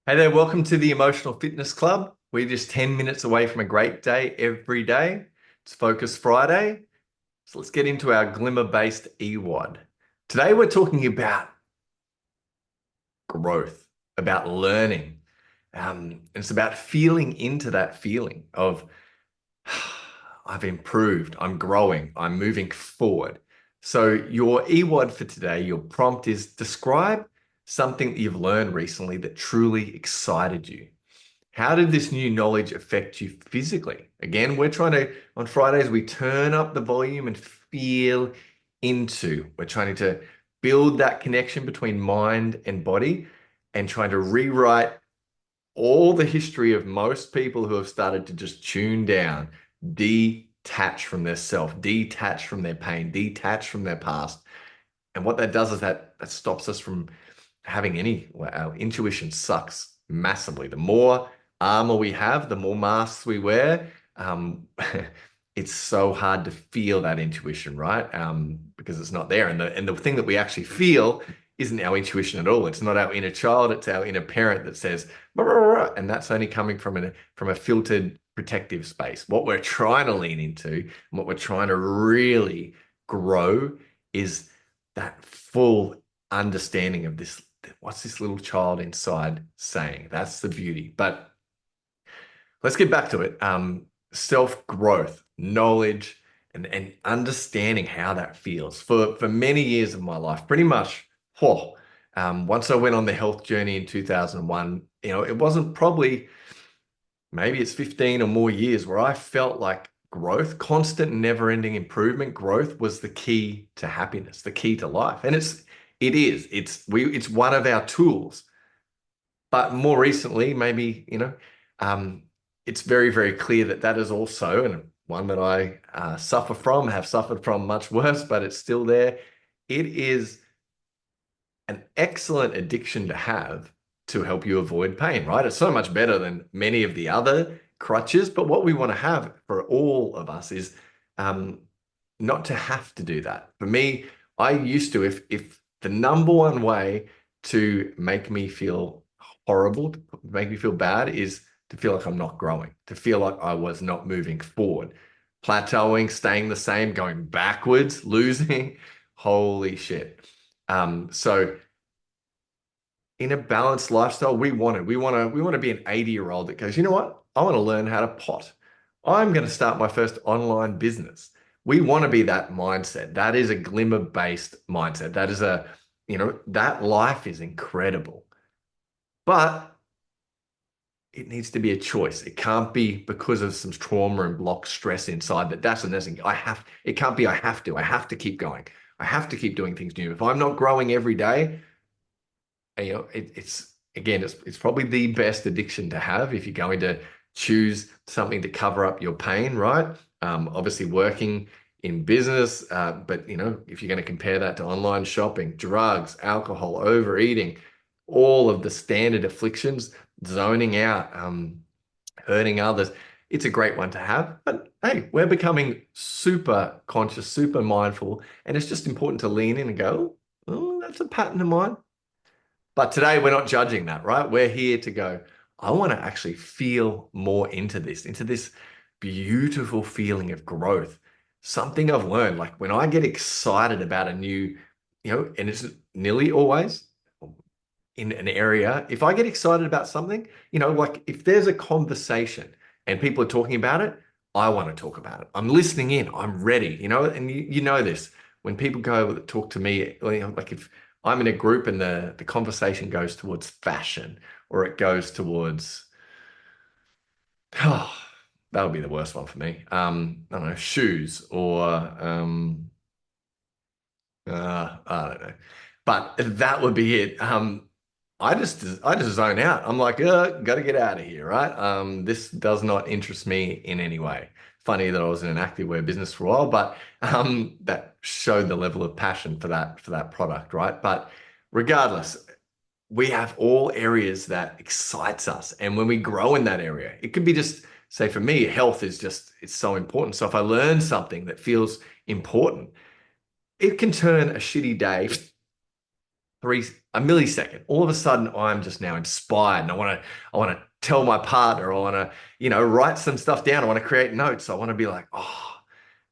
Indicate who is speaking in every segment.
Speaker 1: Hey there, welcome to the Emotional Fitness Club. We're just 10 minutes away from a great day every day. It's Focus Friday. So let's get into our glimmer-based E-WOD. Today we're talking about growth, about learning. It's about feeling into that feeling of I've improved, I'm growing, I'm moving forward. So your E-WOD for today, your prompt is describe something that you've learned recently that truly excited you. How did this new knowledge affect you physically? Again, on Fridays, we turn up the volume and feel into. We're trying to build that connection between mind and body and trying to rewrite all the history of most people who have started to just tune down, detach from their self, detach from their pain, detach from their past. And what that does is that stops us from having well, our intuition sucks massively. The more armor we have, the more masks we wear. It's so hard to feel that intuition, right? Because it's not there. And the thing that we actually feel isn't our intuition at all. It's not our inner child. It's our inner parent that says, "Blah, blah, blah," and that's only coming from a filtered protective space. What we're trying to lean into, and what we're trying to really grow is that full understanding of this. What's this little child inside saying? That's the beauty. But let's get back to it. Self-growth, knowledge, and understanding how that feels. For many years of my life, pretty much, once I went on the health journey in 2001, it wasn't probably, maybe it's 15 or more years where I felt like growth, constant, never-ending improvement, growth was the key to happiness, the key to life. And it's one of our tools. But more recently, maybe, um, it's very, very clear that that is also, and one that I suffer from, have suffered from much worse, but it's still there. It is an excellent addiction to have to help you avoid pain, right? It's so much better than many of the other crutches. But what we want to have for all of us is um, not to have to do that. For me, I used to, if the number one way to make me feel horrible, to make me feel bad, is to feel like I'm not growing, to feel like I was not moving forward, plateauing, staying the same, going backwards, losing. Holy shit. So in a balanced lifestyle, we want to be an 80-year-old that goes, you know what? I want to learn how to pot. I'm going to start my first online business. We want to be that mindset. That is a glimmer-based mindset. That life is incredible. But it needs to be a choice. It can't be because of some trauma and block stress inside that's a nursing. It can't be I have to keep going. I have to keep doing things new. If I'm not growing every day, it's again, it's probably the best addiction to have if you're going to choose something to cover up your pain, right? Obviously working in business, but if you're going to compare that to online shopping, drugs, alcohol, overeating, all of the standard afflictions, zoning out, hurting others, it's a great one to have. But hey, we're becoming super conscious, super mindful, and it's just important to lean in and go, oh, that's a pattern of mine. But today we're not judging that, right? We're here to go, I want to actually feel more into this beautiful feeling of growth. Something I've learned, like when I get excited about a new, and it's nearly always in an area, if I get excited about something, like if there's a conversation and people are talking about it, I want to talk about it. I'm listening in, I'm ready, and you know this. When people go talk to me, like if I'm in a group and the conversation goes towards fashion or it goes towards, oh, that would be the worst one for me. I don't know, shoes or I don't know. But that would be it. I just zone out. I'm like, gotta get out of here, right? This does not interest me in any way. Funny that I was in an activewear business for a while, but that showed the level of passion for that product, right? But regardless, we have all areas that excites us, and when we grow in that area, it could be just say for me, health is just it's so important. So if I learn something that feels important, it can turn a shitty day a millisecond. All of a sudden, I'm just now inspired, and I want to tell my partner. I want to, write some stuff down. I want to create notes. I want to be like, oh,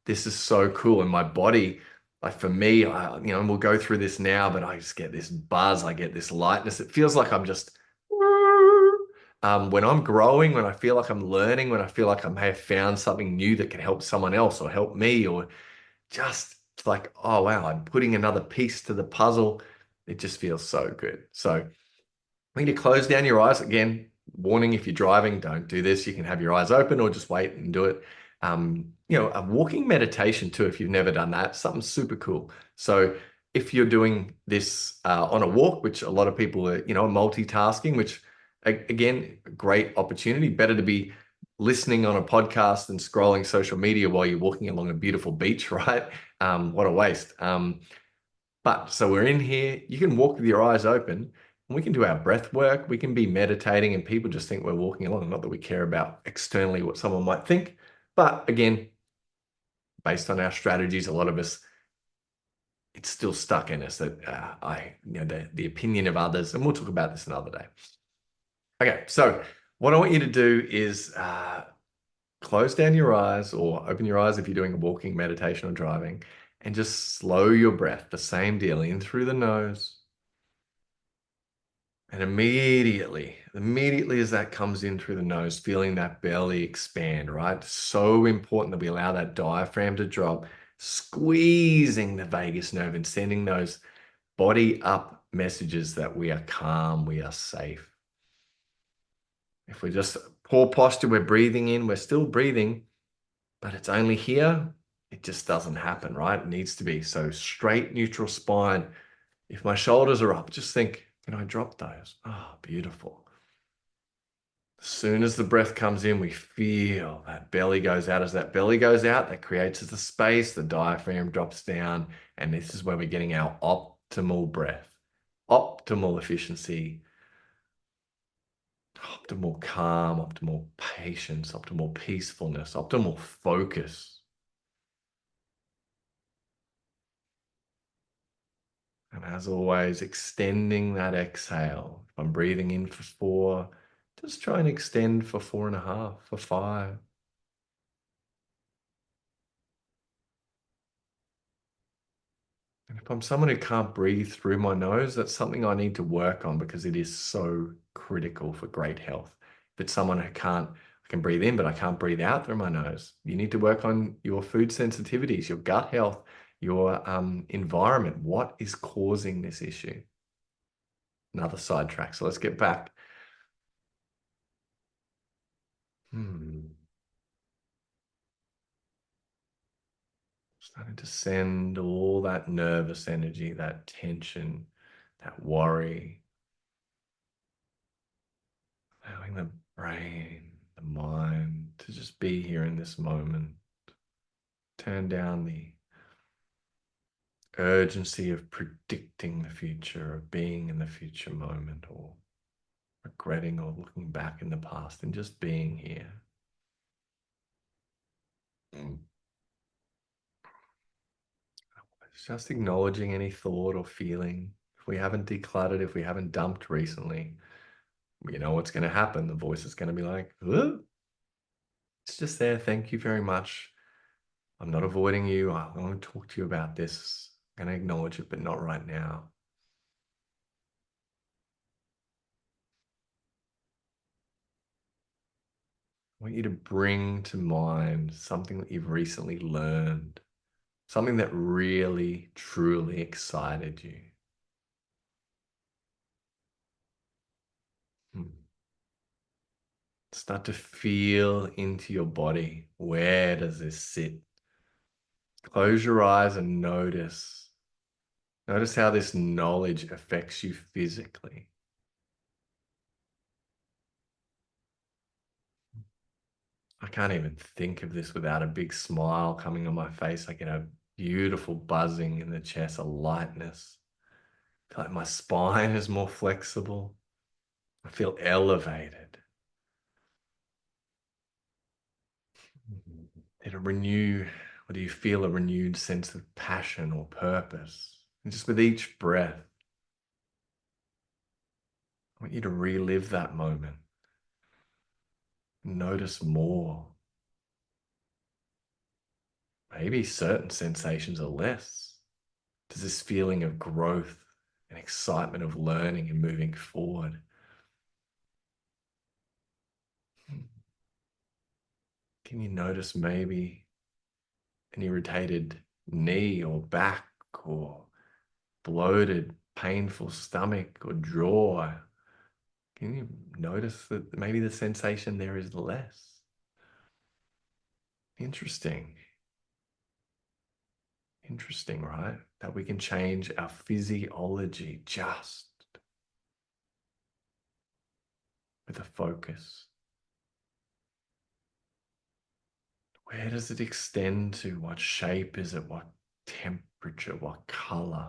Speaker 1: this is so cool. And my body, like for me, and we'll go through this now, but I just get this buzz. I get this lightness. It feels like I'm just. When I'm growing, when I feel like I'm learning, when I feel like I may have found something new that can help someone else or help me, or just it's like, oh wow, I'm putting another piece to the puzzle. It just feels so good. So I need to close down your eyes. Again, warning, if you're driving, don't do this. You can have your eyes open or just wait and do it. A walking meditation too, if you've never done that, something super cool. So if you're doing this on a walk, which a lot of people are, multitasking, which again, great opportunity. Better to be listening on a podcast than scrolling social media while you're walking along a beautiful beach, right? What a waste. But so we're in here, you can walk with your eyes open and we can do our breath work. We can be meditating and people just think we're walking along. Not that we care about externally what someone might think. But again, based on our strategies, a lot of us, it's still stuck in us that the opinion of others, and we'll talk about this another day. Okay, so what I want you to do is close down your eyes or open your eyes if you're doing a walking meditation or driving, and just slow your breath. The same deal, in through the nose. And immediately as that comes in through the nose, feeling that belly expand, right? So important that we allow that diaphragm to drop, squeezing the vagus nerve and sending those body up messages that we are calm, we are safe. If we're just poor posture, we're breathing in, we're still breathing, but it's only here. It just doesn't happen, right? It needs to be. So straight, neutral spine. If my shoulders are up, just think, can I drop those? Oh, beautiful. As soon as the breath comes in, we feel that belly goes out. As that belly goes out, that creates the space, the diaphragm drops down, and this is where we're getting our optimal breath, optimal efficiency, optimal calm, optimal patience, optimal peacefulness, optimal focus. And as always, extending that exhale. If I'm breathing in for 4, just try and extend for 4.5, for 5. And if I'm someone who can't breathe through my nose, that's something I need to work on because it is so critical for great health. If it's someone who I can breathe in, but I can't breathe out through my nose, you need to work on your food sensitivities, your gut health, your environment. What is causing this issue? Another sidetrack. So let's get back. Hmm. Starting to send all that nervous energy, that tension, that worry, allowing the brain, the mind to just be here in this moment. Turn down the urgency of predicting the future, of being in the future moment, or regretting or looking back in the past, and just being here. Mm. Just acknowledging any thought or feeling. If we haven't decluttered, if we haven't dumped recently, you know what's going to happen. The voice is going to be like, "Huh? It's just there. Thank you very much. I'm not avoiding you. I want to talk to you about this. I'm going to acknowledge it, but not right now." I want you to bring to mind something that you've recently learned, something that really, truly excited you. Hmm. Start to feel into your body. Where does this sit? Close your eyes and notice. Notice how this knowledge affects you physically. I can't even think of this without a big smile coming on my face. I get a beautiful buzzing in the chest, a lightness. I feel like my spine is more flexible. I feel elevated. Did it renew, or do you feel a renewed sense of passion or purpose? And just with each breath, I want you to relive that moment. Notice more. Maybe certain sensations are less. Does this feeling of growth and excitement of learning and moving forward? Can you notice maybe an irritated knee or back or bloated, painful stomach or jaw? Can you notice that maybe the sensation there is less? Interesting. Interesting, right? That we can change our physiology just with a focus. Where does it extend to? What shape is it? What temperature? What color?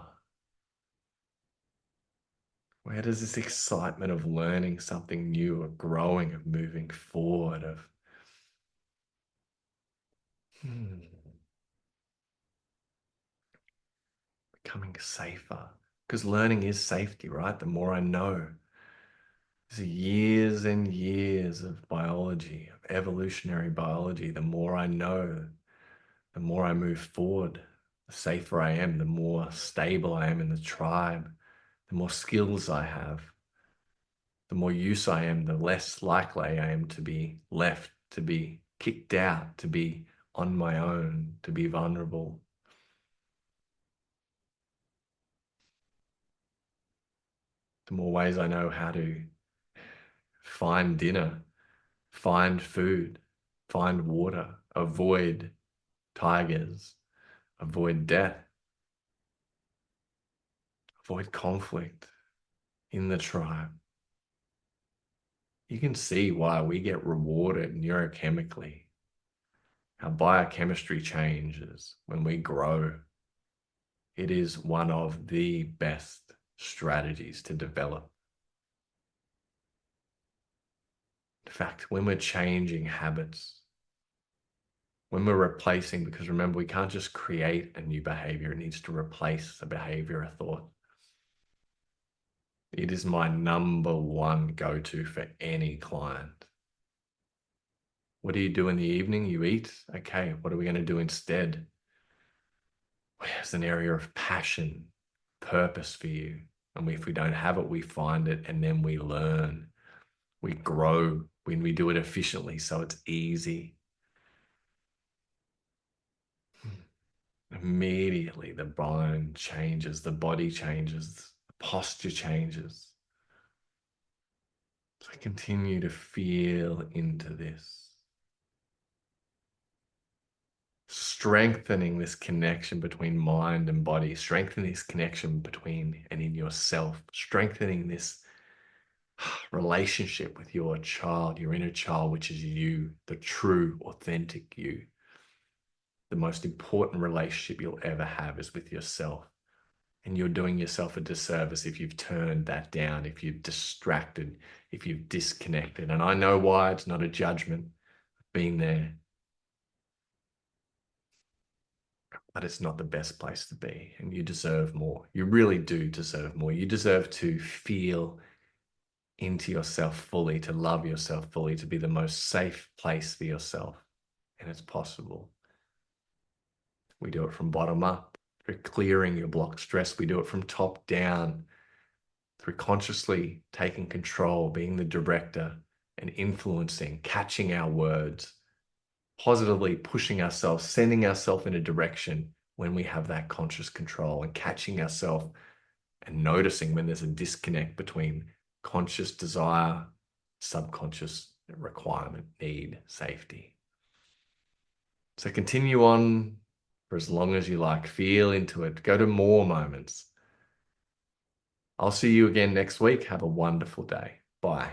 Speaker 1: Where does this excitement of learning something new, of growing, of moving forward, of becoming safer? Because learning is safety, right? The more I know, there's years and years of biology, of evolutionary biology. The more I know, the more I move forward, the safer I am, the more stable I am in the tribe, the more skills I have, the more use I am, the less likely I am to be left, to be kicked out, to be on my own, to be vulnerable. The more ways I know how to find dinner, find food, find water, avoid tigers, avoid death, avoid conflict in the tribe. You can see why we get rewarded neurochemically. Our biochemistry changes when we grow. It is one of the best strategies to develop. In fact, when we're changing habits, when we're replacing, because remember, we can't just create a new behavior, it needs to replace a behavior, a thought. It is my number one go-to for any client. What do you do in the evening? You eat. Okay, what are we going to do instead? Where's an area of passion, purpose for you? And if we don't have it, we find it and then we learn. We grow when we do it efficiently, so it's easy. Immediately, the mind changes, the body changes, the posture changes. So continue to feel into this. Strengthening this connection between mind and body, strengthening this connection between and in yourself, strengthening this relationship with your child, your inner child, which is you, the true, authentic you. The most important relationship you'll ever have is with yourself. And you're doing yourself a disservice if you've turned that down, if you've distracted, if you've disconnected. And I know why. It's not a judgment. Being there. But it's not the best place to be. And you deserve more. You really do deserve more. You deserve to feel into yourself fully, to love yourself fully, to be the most safe place for yourself. And it's possible. We do it from bottom up, through clearing your blocked stress. We do it from top down, through consciously taking control, being the director and influencing, catching our words, positively pushing ourselves, sending ourselves in a direction when we have that conscious control, and catching ourselves and noticing when there's a disconnect between conscious desire, subconscious requirement, need, safety. So continue on for as long as you like. Feel into it. Go to more moments. I'll see you again next week. Have a wonderful day. Bye.